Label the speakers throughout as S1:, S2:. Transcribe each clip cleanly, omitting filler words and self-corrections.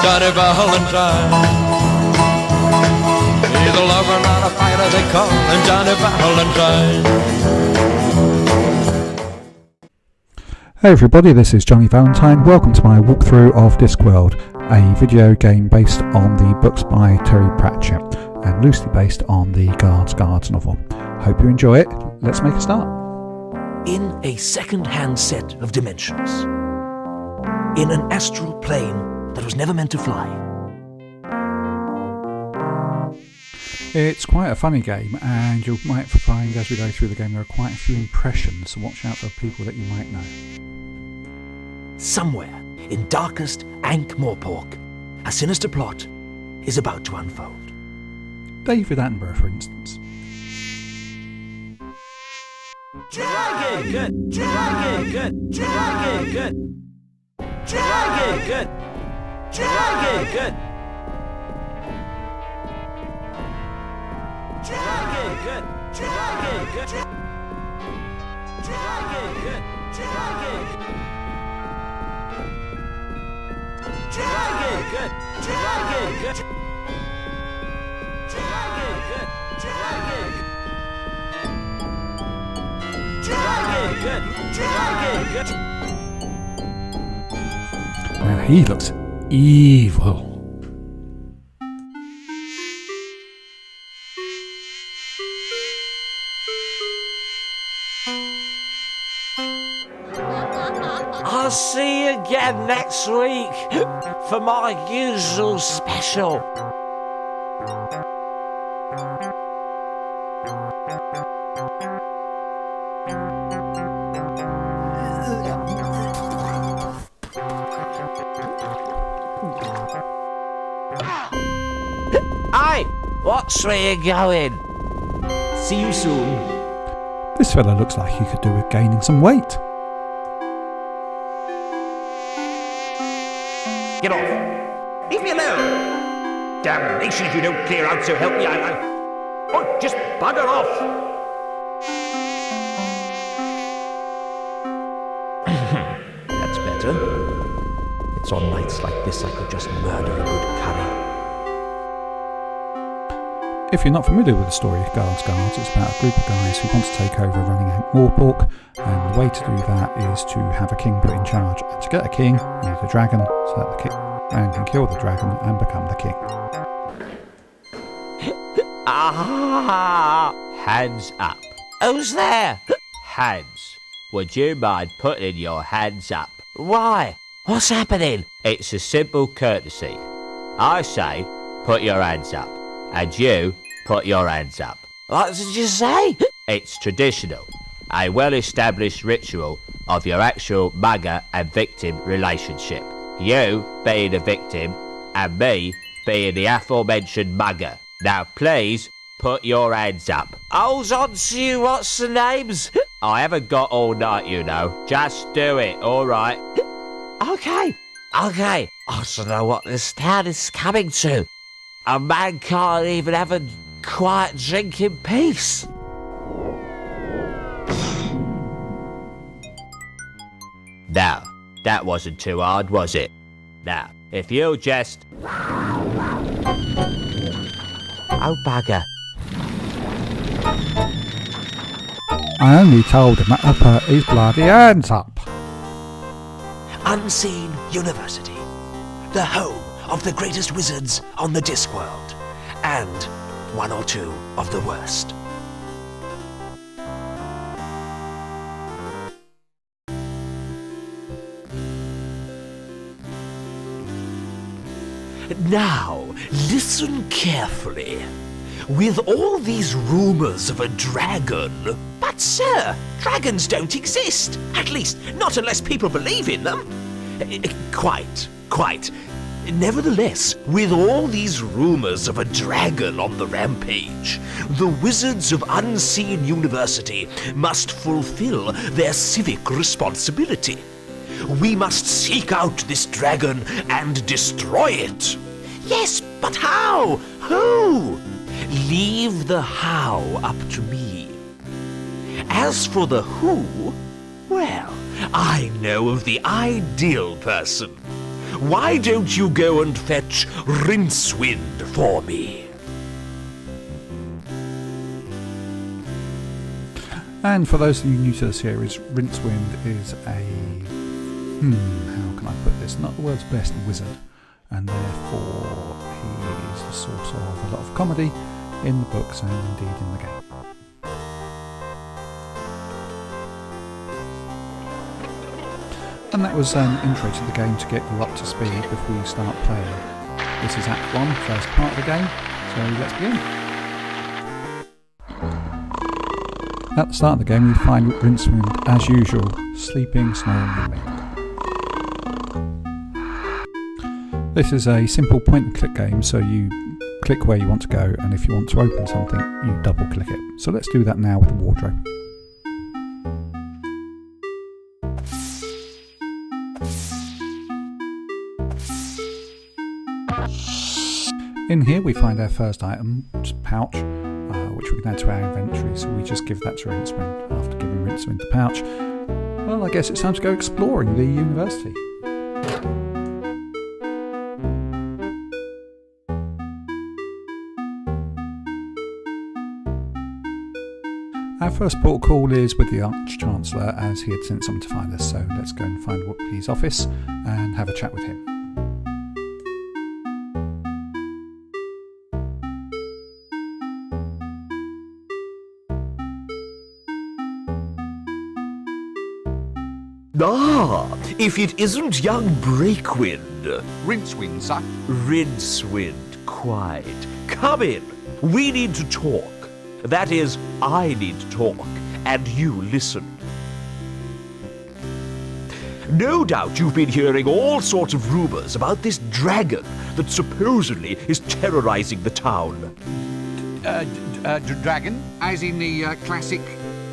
S1: Johnny Valentine. He's a lover, not a fighter, they call him Johnny Valentine.
S2: Hey everybody, this is Johnny Valentine. Welcome to my walkthrough of Discworld, a video game based on the books by Terry Pratchett and loosely based on the Guards novel. Hope you enjoy it. Let's make a start.
S3: In a second-hand set of dimensions, in an astral plane that was never meant to fly.
S2: It's quite a funny game, and you might find as we go through the game there are quite a few impressions, so watch out for people that you might know.
S3: Somewhere in darkest Ankh-Morpork, a sinister plot is about to unfold.
S2: David Attenborough, for instance.
S3: Dragon! Good! Dragon! Good! Dragon! Good! Dragon! Good! Dragon! Good! Dragon! Good! Dragon! Good! Dragon! Good! Dragon! Dragon! Good! Dragon! Good! Dragon! Good! Dragon! Dragon! Good! Dragon! Good!
S2: Now he looks evil.
S4: I'll see you again next week for my usual special. Hey, what's where you going?
S3: See you soon.
S2: This fella looks like he could do with gaining some weight.
S5: Get off! Leave me alone! Damnation if you don't clear out, so help me out. Oh, just bugger off!
S3: That's better. It's on nights like this I could just murder a good curry.
S2: If you're not familiar with the story of Guards, it's about a group of guys who want to take over running Ankh-Morpork, and the way to do that is to have a king put in charge. And to get a king, you need a dragon, so that the king can kill the dragon and become the king.
S4: Ah! Hands up. Who's there? Hands. Would you mind putting your hands up? Why? What's happening? It's a simple courtesy. I say, put your hands up. And you, put your hands up. What did you say? It's traditional. A well-established ritual of your actual mugger and victim relationship. You being the victim, and me being the aforementioned mugger. Now please, put your hands up. Hold on to you, what's the names? I haven't got all night, you know. Just do it, alright? Okay. I don't know what this town is coming to. A man can't even have a quiet drink in peace. Now, that wasn't too hard, was it? Now, if you'll just... Oh, bugger.
S2: I only told him to put his bloody hands up.
S3: Unseen University, the home of the greatest wizards on the Discworld, and one or two of the worst. Now, listen carefully. With all these rumours of a dragon... But sir, dragons don't exist. At least, not unless people believe in them. Quite. Nevertheless, with all these rumours of a dragon on the rampage, the Wizards of Unseen University must fulfill their civic responsibility. We must seek out this dragon and destroy it. Yes, but how? Who? Leave the how up to me. As for the who, well, I know of the ideal person. why don't you go and fetch Rincewind for me?
S2: And for those of you new to the series, Rincewind is a... how can I put this? Not the world's best wizard. And therefore he is the source of a lot of comedy in the books and indeed in the game. And that was an intro to the game to get you up to speed before you start playing. This is Act 1, first part of the game, so let's begin. At the start of the game we find Rincewind, as usual, sleeping, snoring away. This is a simple point and click game, so you click where you want to go, and if you want to open something, you double click it. So let's do that now with the wardrobe. In here we find our first item, which is a pouch, which we can add to our inventory, so we just give that to Rincewind. After giving Rincewind the pouch, well, I guess it's time to go exploring the university. Our first port call is with the Arch-Chancellor, as he had sent someone to find us, so let's go and find his office and have a chat with him.
S3: Ah, if it isn't young Breakwind.
S6: Rincewind, sir.
S3: Rincewind, quite. Come in. We need to talk. That is, I need to talk, and you listen. No doubt you've been hearing all sorts of rumours about this dragon that supposedly is terrorising the town.
S6: Dragon? As in the classic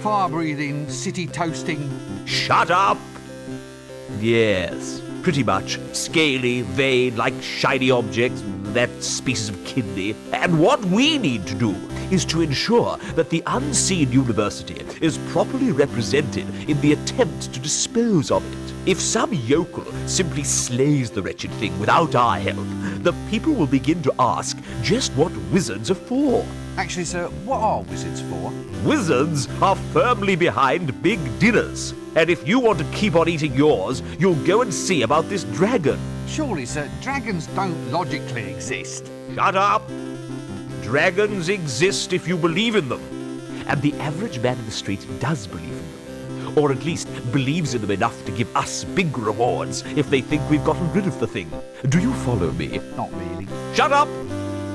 S6: fire-breathing, city-toasting...
S3: Shut up! Yes, pretty much. Scaly, vein, like shiny objects, that species of kidney. And what we need to do is to ensure that the unseen university is properly represented in the attempt to dispose of it. If some yokel simply slays the wretched thing without our help, the people will begin to ask just what wizards are for.
S6: Actually, sir, what are wizards for?
S3: Wizards are firmly behind big dinners. And if you want to keep on eating yours, you'll go and see about this dragon.
S6: Surely, sir, dragons don't logically exist.
S3: Shut up! Dragons exist if you believe in them. And the average man in the street does believe in them. Or at least believes in them enough to give us big rewards if they think we've gotten rid of the thing. Do you follow me?
S6: Not really.
S3: Shut up!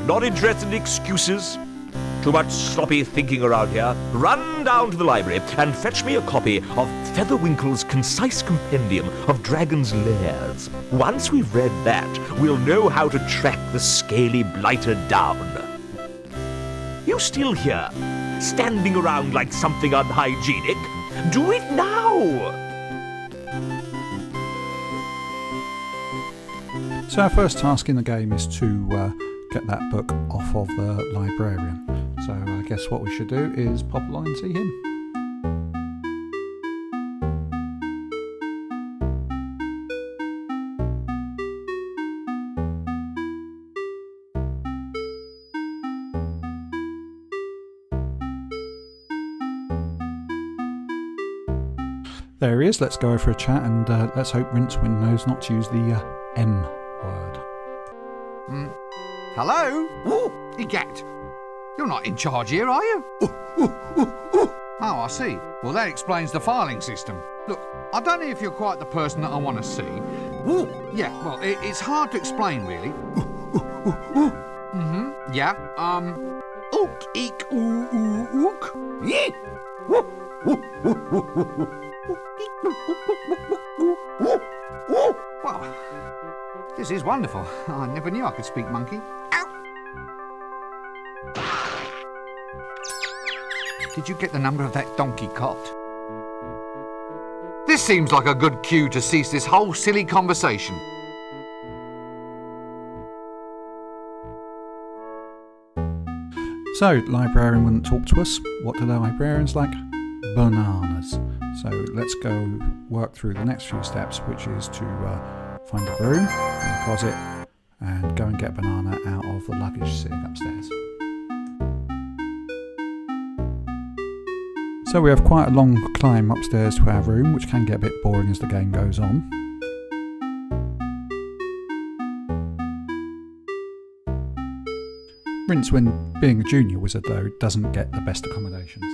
S3: Not interested in excuses. Too much sloppy thinking around here. Run down to the library and fetch me a copy of Featherwinkle's concise compendium of dragons' lairs. Once we've read that, we'll know how to track the scaly blighter down. You still here, standing around like something unhygienic? Do it now!
S2: So our first task in the game is to get that book off of the librarian. So I guess what we should do is pop along and see him. There he is, let's go over for a chat and let's hope Rincewind knows not to use the M word.
S6: Hello? Oh, Egat. You're not in charge here, are you? Oh, I see. Well, that explains the filing system. Look, I don't know if you're quite the person that I want to see. Yeah, well, it's hard to explain, really. Yeah, ook, eek, ook. Well, this is wonderful. I never knew I could speak monkey. Ow! Did you get the number of that donkey cot? This seems like a good cue to cease this whole silly conversation.
S2: So, librarian wouldn't talk to us. What do the librarians like? Bananas. So let's go work through the next few steps, which is to find a broom, closet and go and get a banana out of the luggage sitting upstairs. So we have quite a long climb upstairs to our room, which can get a bit boring as the game goes on. Rince, when being a junior wizard though, doesn't get the best accommodations.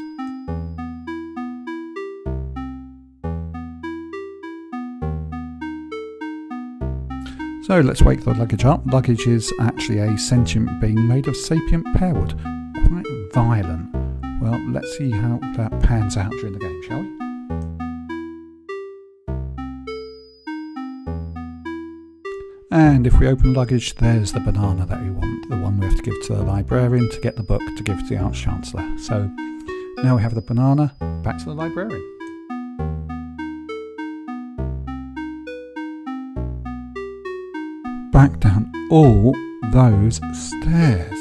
S2: So let's wake the luggage up. Luggage is actually a sentient being made of sapient pearwood. Quite violent. Well, let's see how that pans out during the game, shall we? And if we open luggage, there's the banana that we want, the one we have to give to the librarian to get the book to give to the Arch-Chancellor. So now we have the banana, back to the librarian. Back down all those stairs.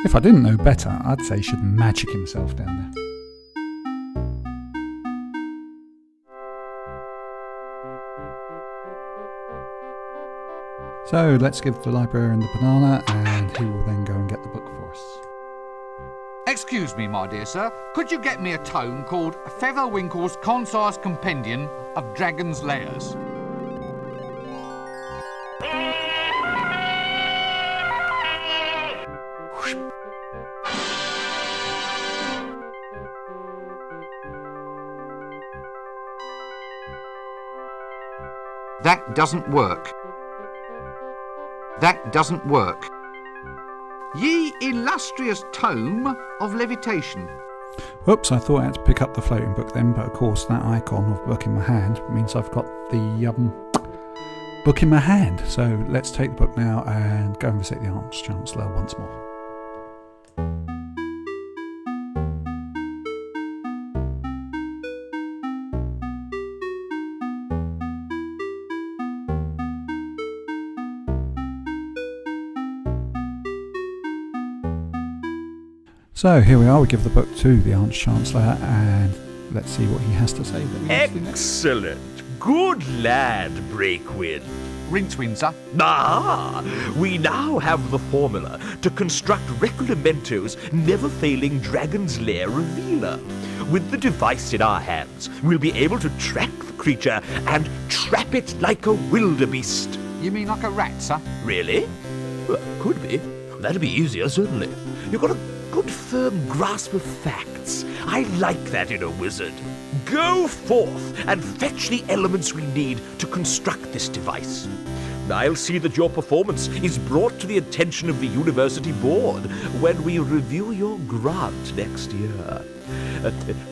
S2: If I didn't know better, I'd say he should magic himself down there. So let's give the librarian the banana and he will then go and get the book for us.
S6: Excuse me, my dear sir. Could you get me a tome called Featherwinkle's Concise Compendium of Dragon's Lairs? That doesn't work. That doesn't work. Ye illustrious tome of levitation.
S2: Whoops, I thought I had to pick up the floating book then, but of course that icon of book in my hand means I've got the book in my hand. So let's take the book now and go and visit the Arch-Chancellor once more. So here we are, we give the book to the Arch-Chancellor and let's see what he has to say.
S3: Excellent. Good lad, Breakwind.
S6: Rincewind, sir.
S3: Ah, we now have the formula to construct Reculamento's never-failing Dragon's Lair revealer. With the device in our hands, we'll be able to track the creature and trap it like a wildebeest.
S6: You mean like a rat, sir?
S3: Really? Well, could be. That'd be easier, certainly. You've got a good firm grasp of facts. I like that in a wizard. Go forth and fetch the elements we need to construct this device. I'll see that your performance is brought to the attention of the university board when we review your grant next year.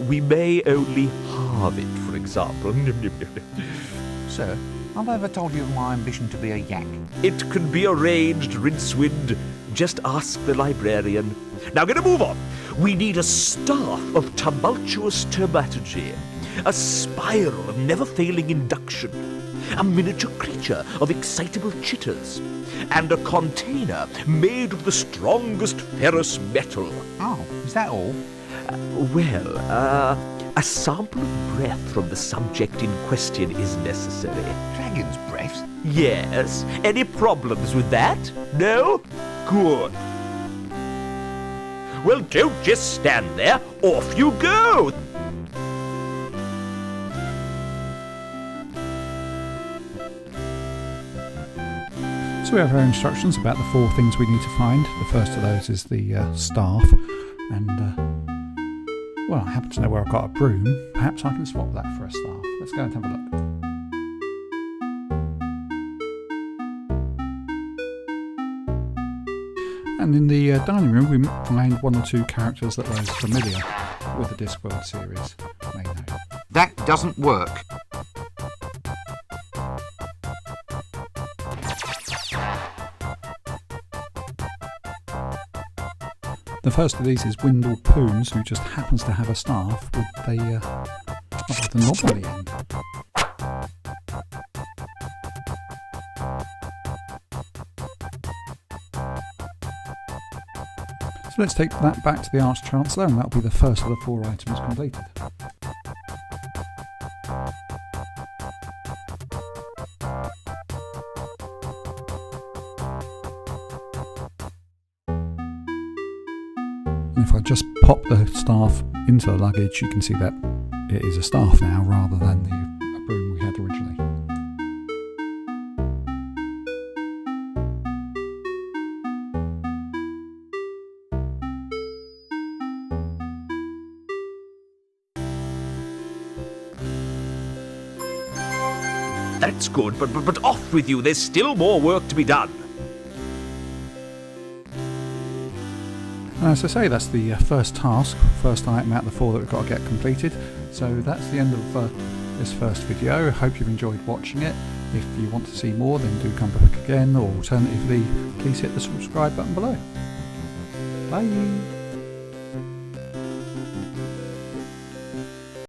S3: We may only halve it, for example.
S6: Sir, have I ever told you of my ambition to be a yak?
S3: It can be arranged, Rincewind. Just ask the librarian. Now get a move on. We need a staff of tumultuous termaturgy, a spiral of never-failing induction, a miniature creature of excitable chitters, and a container made of the strongest ferrous metal.
S6: Oh, is that all?
S3: A sample of breath from the subject in question is necessary.
S6: Dragon's breath?
S3: Yes. Any problems with that? No? Good. Well, don't just stand there. Off you go!
S2: So we have our instructions about the 4 things we need to find. The first of those is the staff, and well, I happen to know where I've got a broom. Perhaps I can swap that for a staff. Let's go and have a look. And in the dining room we find 1 or 2 characters that are familiar with the Discworld series. May know.
S6: That doesn't work.
S2: The first of these is Windle Poons, who just happens to have a staff with the knob on the end. So let's take that back to the Arch-Chancellor, and that'll be the first of the 4 items completed. And if I just pop the staff into the luggage, you can see that it is a staff now rather than the broom we had originally.
S3: That's good, but off with you. There's still more work to be done.
S2: And as I say, that's the first task, first item out of the 4 that we've got to get completed. So that's the end of this first video. I hope you've enjoyed watching it. If you want to see more, then do come back again, or alternatively, please hit the subscribe button below. Bye!